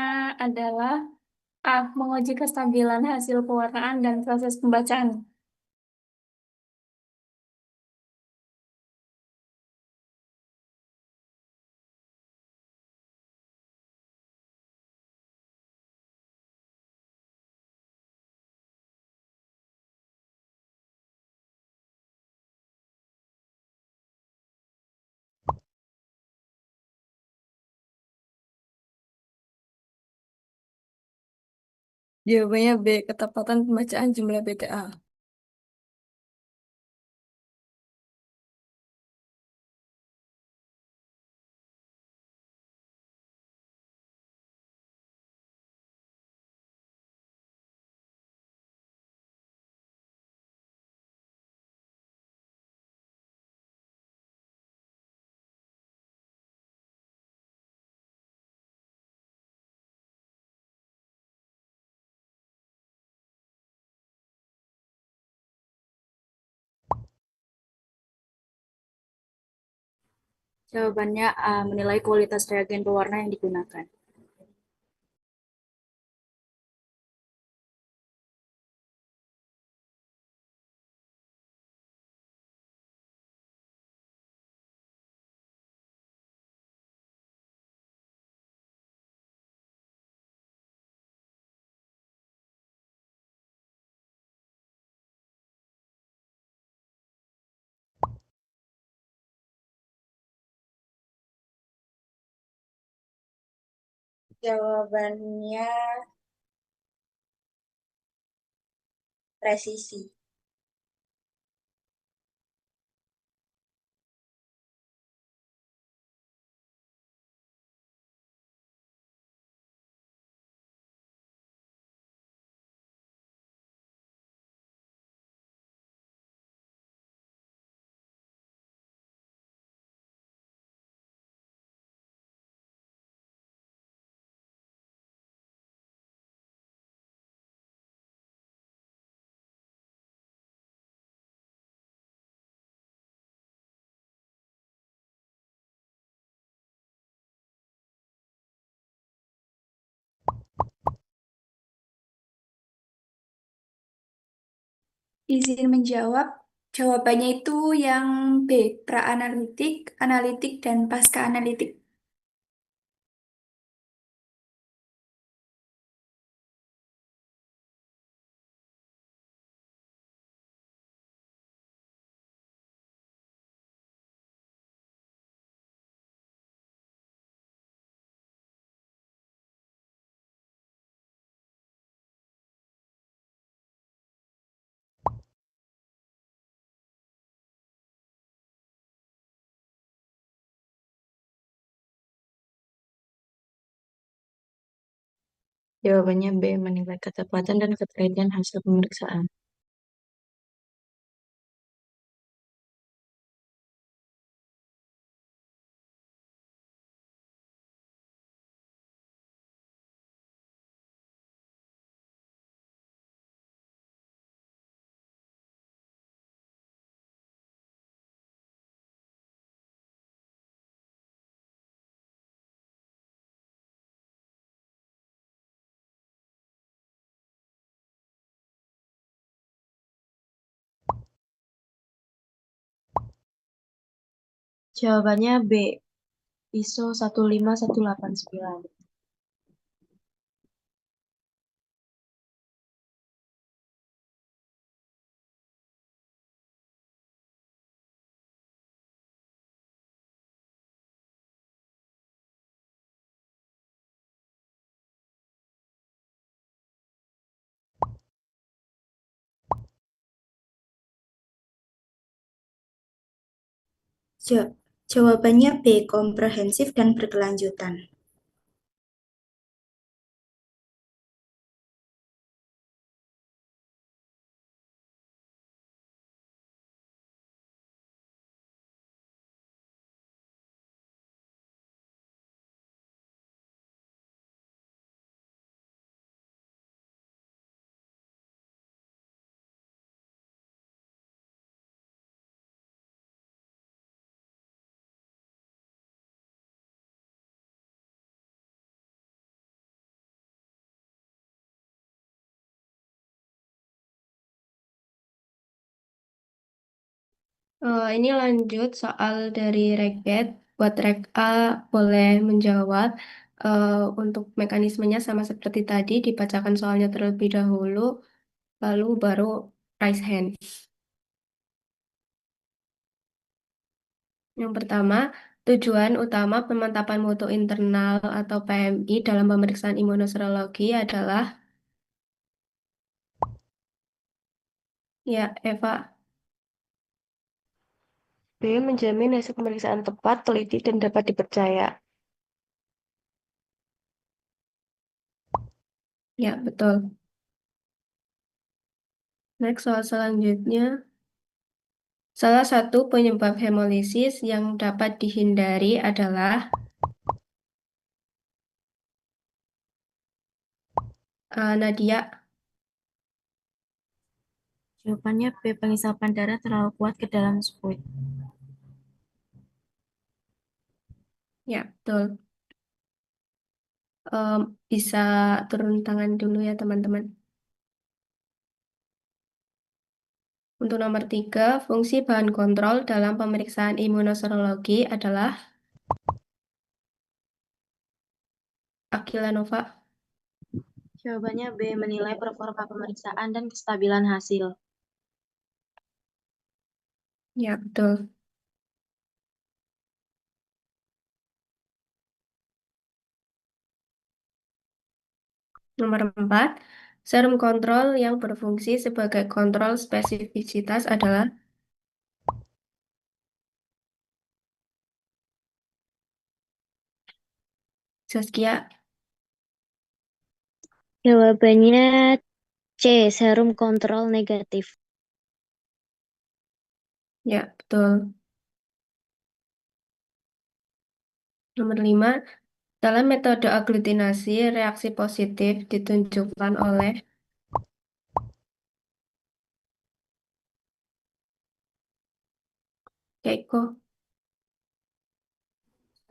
adalah A. Menguji kestabilan hasil pewarnaan dan proses pembacaan. Jawabannya B. Ketepatan pembacaan jumlah BTA. Jawabannya A. Menilai kualitas reagen pewarna yang digunakan. Jawabannya presisi. Izin menjawab, jawabannya itu yang B, pra-analitik, analitik, dan pasca analitik. Jawabannya B. Menilai ketepatan dan ketelitian hasil pemeriksaan. Jawabannya B. ISO 15189. Jawabannya B. Komprehensif dan berkelanjutan. Ini lanjut soal dari Reket. Buat Rek A boleh menjawab. Untuk mekanismenya sama seperti tadi, dibacakan soalnya terlebih dahulu, lalu baru raise hand. Yang pertama, tujuan utama pemantapan mutu internal atau PMI dalam pemeriksaan imunoserologi adalah, ya Eva, B. Menjamin hasil pemeriksaan tepat, teliti, dan dapat dipercaya. Ya, betul. Next, soal selanjutnya. Salah satu penyebab hemolisis yang dapat dihindari adalah Nadia. Jawabannya B. Pengisapan darah terlalu kuat ke dalam spuit. Ya, betul. Bisa turun tangan dulu ya, teman-teman. Untuk nomor 3, fungsi bahan kontrol dalam pemeriksaan imunoserologi adalah Akila Nova. Jawabannya B. Menilai performa pemeriksaan dan kestabilan hasil. Ya, betul. Nomor 4, serum kontrol yang berfungsi sebagai kontrol spesifisitas adalah Saskia. Jawabannya C. Serum kontrol negatif. Ya, betul. Nomor 5, dalam metode aglutinasi, reaksi positif ditunjukkan oleh Keiko.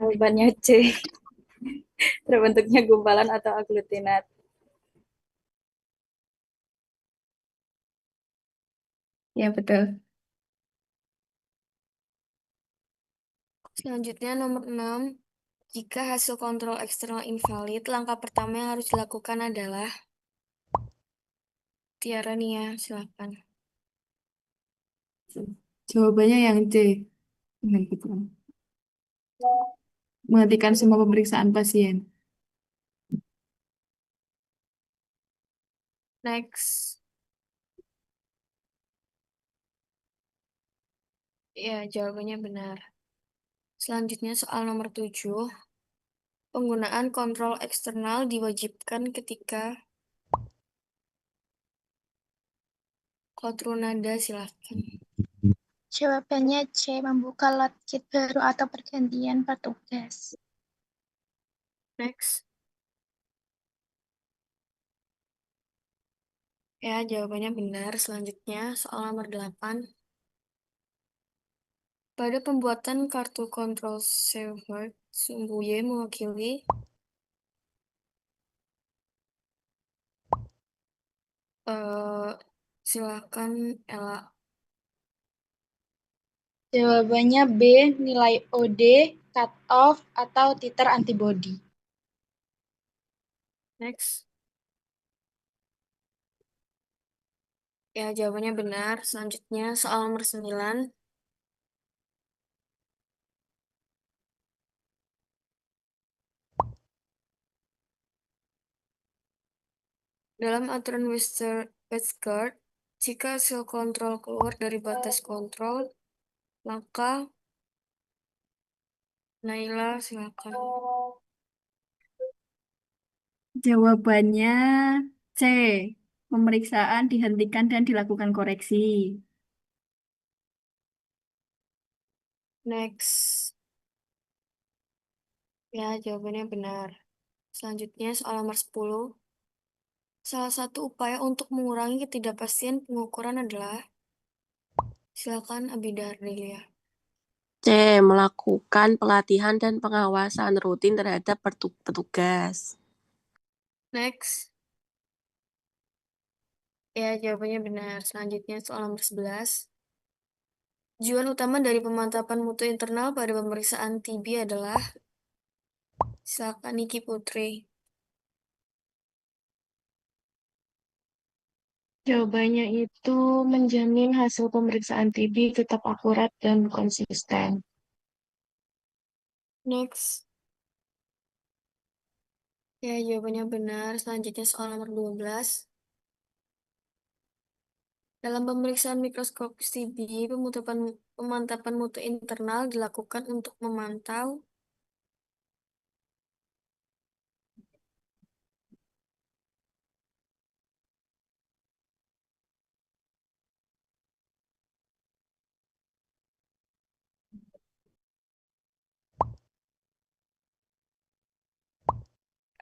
Jawabannya C. Terbentuknya gumpalan atau aglutinat. Ya, betul. Selanjutnya nomor 6. Jika hasil kontrol eksternal invalid, langkah pertama yang harus dilakukan adalah Tiara Nia, silakan. Jawabannya yang C. Nah, gitu. Menghentikan semua pemeriksaan pasien. Next. Ya, jawabannya benar. Selanjutnya soal nomor 7. Penggunaan kontrol eksternal diwajibkan ketika Kotrunada, silakan. Jawabannya C. Membuka lot kit baru atau pergantian petugas. Next. Ya, jawabannya benar. Selanjutnya soal nomor 8. Pada pembuatan kartu kontrol Seward, sumbu Y mewakili silakan Ella. Jawabannya B. Nilai OD, cut off, atau titer antibody. Next. Ya, jawabannya benar. Selanjutnya soal nomor 9. Dalam aturan Westgard, jika hasil kontrol keluar dari batas kontrol, maka Naila, silakan. Jawabannya C. Pemeriksaan dihentikan dan dilakukan koreksi. Next. Ya, jawabannya benar. Selanjutnya soal nomor 10. Salah satu upaya untuk mengurangi ketidakpastian pengukuran adalah, silakan Abida Ardelia. C. Melakukan pelatihan dan pengawasan rutin terhadap petugas. Next. Ya, jawabannya benar. Selanjutnya soal nomor 11. Tujuan utama dari pemantapan mutu internal pada pemeriksaan TB adalah, silakan Niki Putri. Jawabannya itu menjamin hasil pemeriksaan TB tetap akurat dan konsisten. Next. Ya, jawabannya benar. Selanjutnya soal nomor 12. Dalam pemeriksaan mikroskopis TB, pemantapan mutu internal dilakukan untuk memantau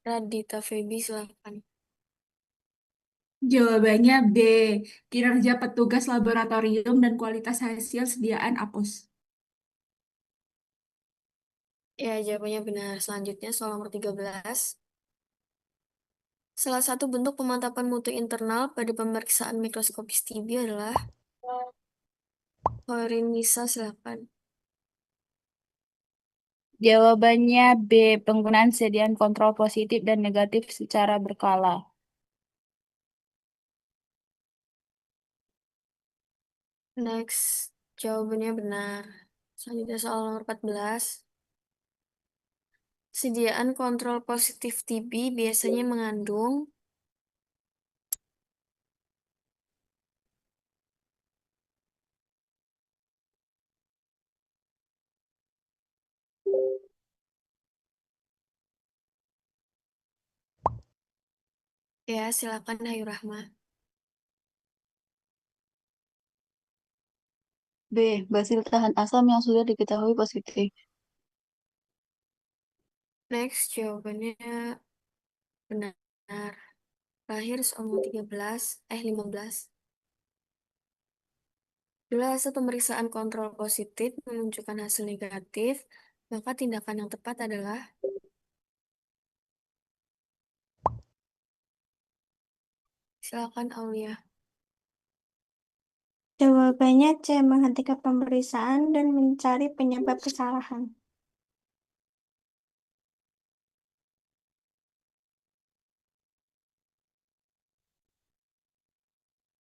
Radita Febi, silakan. Jawabannya B. Kinerja petugas laboratorium dan kualitas hasil sediaan APOS. Ya, jawabannya benar. Selanjutnya soal nomor 13. Salah satu bentuk pemantapan mutu internal pada pemeriksaan mikroskopis TB adalah, Hoirin Nisa, silakan. Jawabannya B. Penggunaan sediaan kontrol positif dan negatif secara berkala. Next, jawabannya benar. Selanjutnya soal nomor 14. Sediaan kontrol positif TB biasanya mengandung ya, silakan Hayu Rahma. B. Basil tahan asam yang sudah diketahui positif. Next, jawabannya benar. Terakhir soal nomor 15. Bila hasil pemeriksaan kontrol positif menunjukkan hasil negatif, maka tindakan yang tepat adalah, silakan Aulia. Jawabannya C. Menghentikan pemeriksaan dan mencari penyebab kesalahan.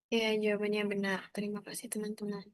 Ya, jawabannya benar. Terima kasih teman-teman.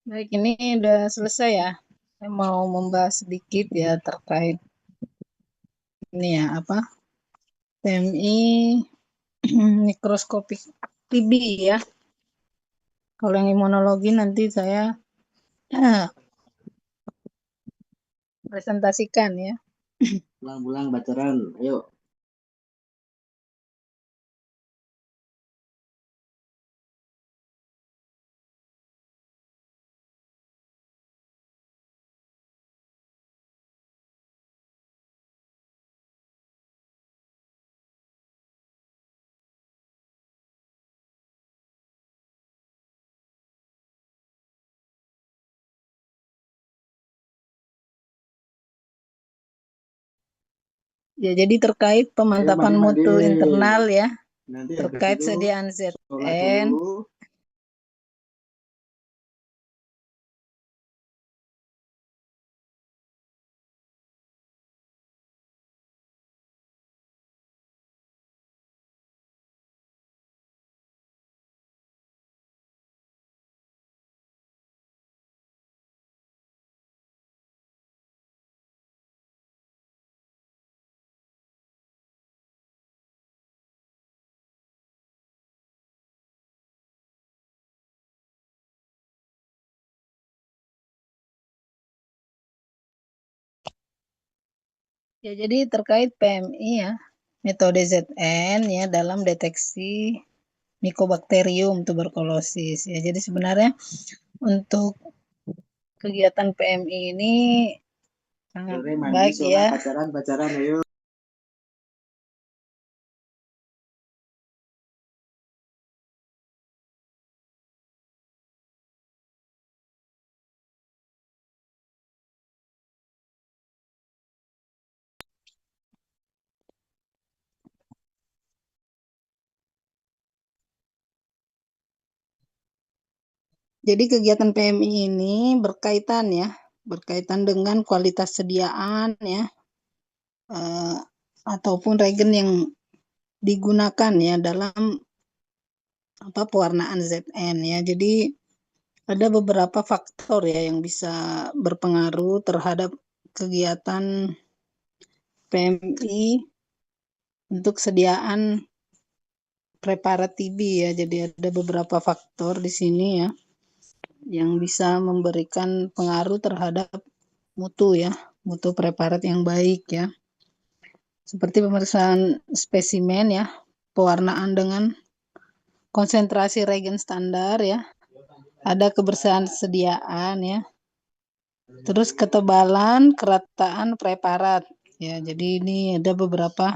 Baik, ini udah selesai ya. Saya mau membahas sedikit ya terkait ini ya apa TMI mikroskopik TB ya. Kalau yang imunologi nanti saya presentasikan ya. Pulang-pulang bacaran, ayo. Ya, jadi terkait pemantapan mutu internal ya, Nanti terkait habis itu sediaan sholat ZN. dulu. Ya, jadi terkait PMI ya, metode ZN ya dalam deteksi Mycobacterium tuberculosis ya. Jadi sebenarnya untuk kegiatan PMI ini sangat Sore mandi, baik sholat, ya. pacaran, ayo. Jadi kegiatan PMI ini berkaitan dengan kualitas sediaan ya, ataupun regen yang digunakan ya dalam pewarnaan ZN ya. Jadi ada beberapa faktor ya yang bisa berpengaruh terhadap kegiatan PMI untuk sediaan preparat TB ya. Jadi ada beberapa faktor di sini ya yang bisa memberikan pengaruh terhadap mutu ya, mutu preparat yang baik ya. Seperti pemeriksaan spesimen ya, pewarnaan dengan konsentrasi regen standar ya, ada kebersihan sediaan ya, terus ketebalan, kerataan preparat ya. Jadi ini ada beberapa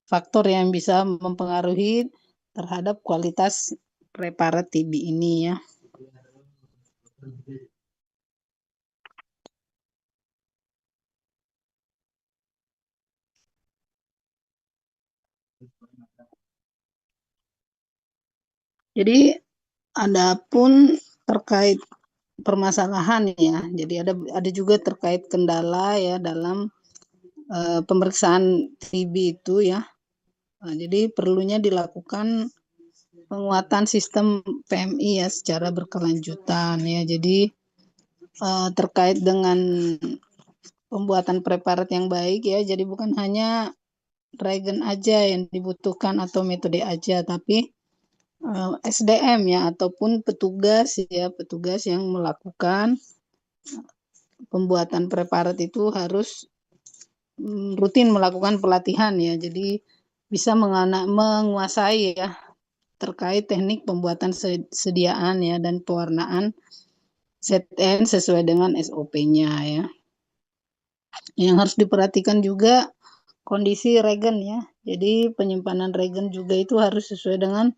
faktor yang bisa mempengaruhi terhadap kualitas preparat TB ini ya. Jadi adapun terkait permasalahan ya, jadi ada juga terkait kendala ya dalam pemeriksaan TB itu ya. Jadi perlunya dilakukan penguatan sistem PMI ya secara berkelanjutan ya. Jadi terkait dengan pembuatan preparat yang baik ya, jadi bukan hanya regen aja yang dibutuhkan atau metode aja, tapi SDM ya ataupun petugas yang melakukan pembuatan preparat itu harus rutin melakukan pelatihan ya. Jadi bisa menguasai ya terkait teknik pembuatan sediaan ya dan pewarnaan ZN sesuai dengan SOP-nya ya. Yang harus diperhatikan juga kondisi regen ya. Jadi penyimpanan regen juga itu harus sesuai dengan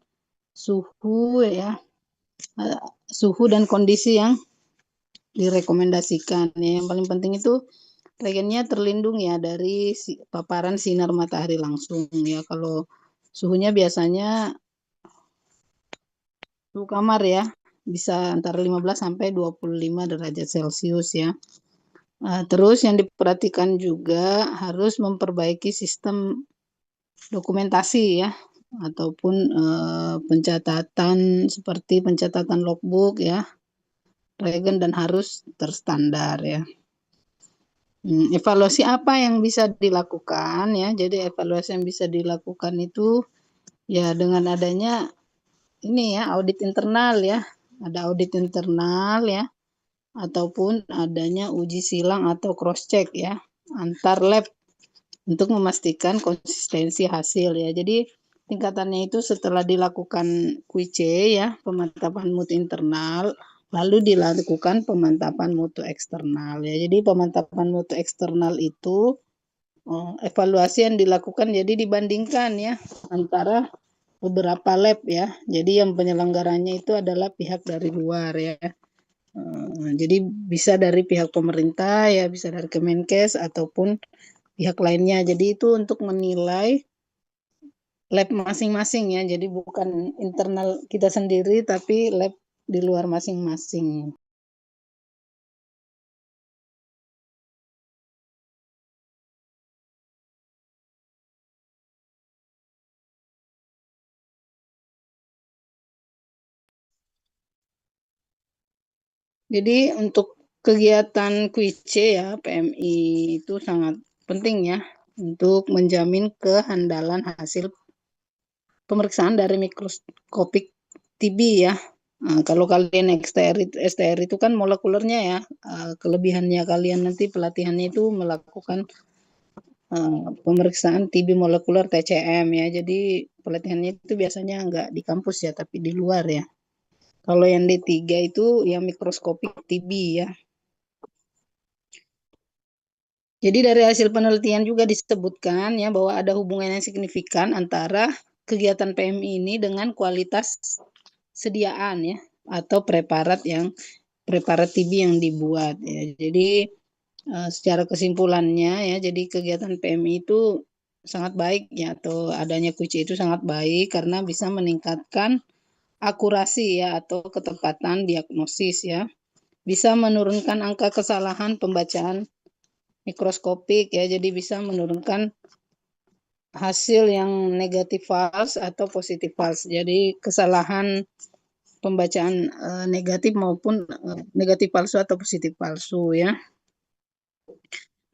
suhu ya, suhu dan kondisi yang direkomendasikan. Yang paling penting itu regennya terlindung ya dari paparan sinar matahari langsung ya. Kalau suhunya biasanya suhu kamar ya bisa antara 15 sampai 25 derajat Celcius ya. Terus yang diperhatikan juga harus memperbaiki sistem dokumentasi ya ataupun pencatatan seperti pencatatan logbook ya, regen dan harus terstandar ya. Evaluasi apa yang bisa dilakukan ya? Jadi evaluasi yang bisa dilakukan itu ya dengan adanya ini ya audit internal ya, ada audit internal ya, ataupun adanya uji silang atau cross check ya antar lab untuk memastikan konsistensi hasil ya. Jadi tingkatannya itu setelah dilakukan QC ya, pemantapan mutu internal, lalu dilakukan pemantapan mutu eksternal ya. Jadi pemantapan mutu eksternal itu evaluasi yang dilakukan jadi dibandingkan ya antara beberapa lab ya. Jadi yang penyelenggaranya itu adalah pihak dari luar ya. Jadi bisa dari pihak pemerintah ya, bisa dari Kemenkes ataupun pihak lainnya. Jadi itu untuk menilai lab masing-masing ya. Jadi bukan internal kita sendiri, tapi lab di luar masing-masing. Jadi untuk kegiatan QIC ya, PMI itu sangat penting ya untuk menjamin kehandalan hasil pemeriksaan dari mikroskopik TB ya. Nah, kalau kalian STR itu kan molekulernya ya, kelebihannya kalian nanti pelatihannya itu melakukan pemeriksaan TB molekuler TCM ya. Jadi pelatihannya itu biasanya nggak di kampus ya, tapi di luar ya. Kalau yang D3 itu yang mikroskopik TB ya. Jadi dari hasil penelitian juga disebutkan ya bahwa ada hubungan yang signifikan antara kegiatan PMI ini dengan kualitas sediaan ya atau preparat TB yang dibuat ya. Jadi secara kesimpulannya ya, jadi kegiatan PMI itu sangat baik ya, atau adanya QC itu sangat baik karena bisa meningkatkan akurasi ya atau ketepatan diagnosis ya. Bisa menurunkan angka kesalahan pembacaan mikroskopik ya, jadi bisa menurunkan hasil yang negatif false atau positif false. Jadi kesalahan pembacaan negatif maupun negatif palsu atau positif palsu ya.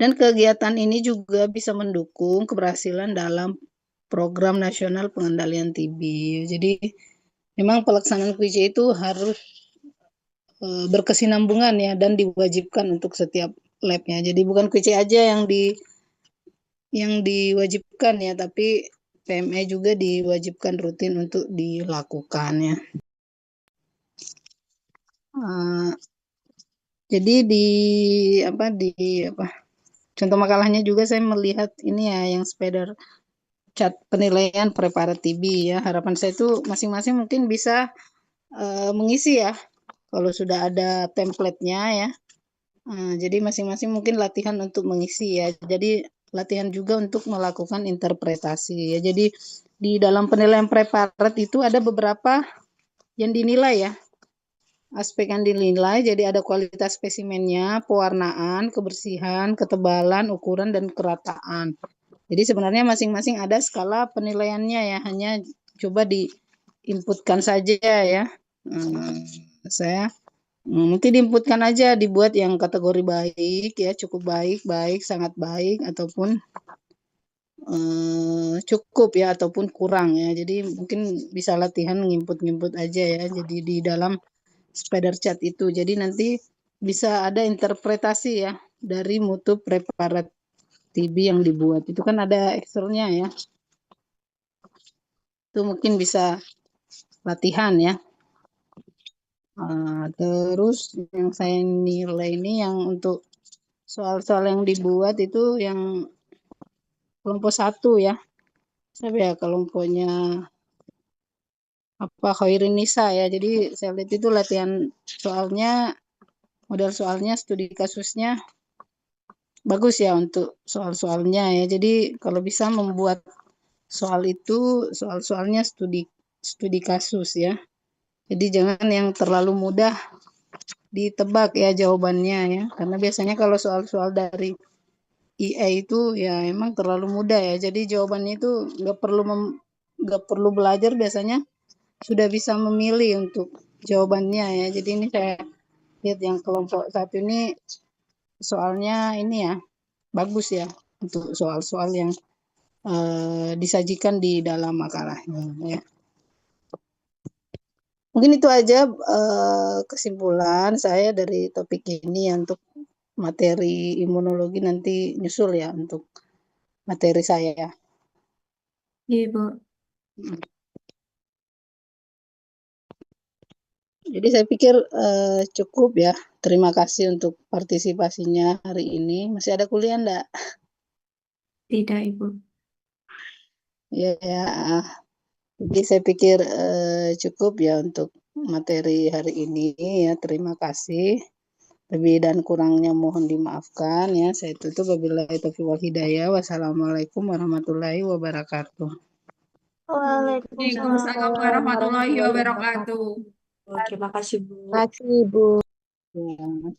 Dan kegiatan ini juga bisa mendukung keberhasilan dalam program nasional pengendalian TB. Jadi memang pelaksanaan QIC itu harus berkesinambungan ya dan diwajibkan untuk setiap labnya. Jadi bukan QIC aja yang diwajibkan ya, tapi PME juga diwajibkan rutin untuk dilakukan ya. Jadi di contoh makalahnya juga saya melihat ini ya yang spider chart penilaian preparat TB ya. Harapan saya itu masing-masing mungkin bisa mengisi ya kalau sudah ada template-nya ya. Jadi masing-masing mungkin latihan untuk mengisi ya. Jadi latihan juga untuk melakukan interpretasi ya. Jadi di dalam penilaian preparat itu ada beberapa yang dinilai ya. Aspek yang dinilai, jadi ada kualitas spesimennya, pewarnaan, kebersihan, ketebalan, ukuran, dan kerataan. Jadi sebenarnya masing-masing ada skala penilaiannya ya, hanya coba diinputkan saja ya. Saya mungkin diinputkan aja, dibuat yang kategori baik ya, cukup baik, baik, sangat baik, ataupun cukup ya, ataupun kurang ya. Jadi mungkin bisa latihan nginput-nginput aja ya, jadi di dalam spider chart itu. Jadi nanti bisa ada interpretasi ya dari mutu preparat TB yang dibuat. Itu kan ada Excelnya ya. Itu mungkin bisa latihan ya. Terus yang saya nilai ini yang untuk soal-soal yang dibuat itu yang kelompok 1 ya. Saya ya kelompoknya Khairinisa ya. Jadi saya lihat itu latihan soalnya, model soalnya, studi kasusnya bagus ya untuk soal-soalnya ya. Jadi kalau bisa membuat soal itu, soal-soalnya studi kasus ya. Jadi jangan yang terlalu mudah ditebak ya jawabannya ya. Karena biasanya kalau soal-soal dari IA itu ya emang terlalu mudah ya. Jadi jawabannya itu nggak perlu belajar, biasanya sudah bisa memilih untuk jawabannya ya. Jadi ini saya lihat yang kelompok 1 ini soalnya ini ya bagus ya untuk soal-soal yang disajikan di dalam makalahnya ya. Mungkin itu aja kesimpulan saya dari topik ini ya. Untuk materi imunologi nanti nyusul ya untuk materi saya. Iya, Bu. Jadi saya pikir cukup ya. Terima kasih untuk partisipasinya hari ini. Masih ada kuliah enggak? Tidak, Ibu. Ya. Jadi saya pikir cukup ya untuk materi hari ini ya. Terima kasih. Lebih dan kurangnya mohon dimaafkan ya. Saya tutup wabillahi taufiq wal hidayah. Wassalamualaikum warahmatullahi wabarakatuh. Waalaikumsalam warahmatullahi wabarakatuh. Terima kasih, Bu. Terima kasih, Bu. Ya.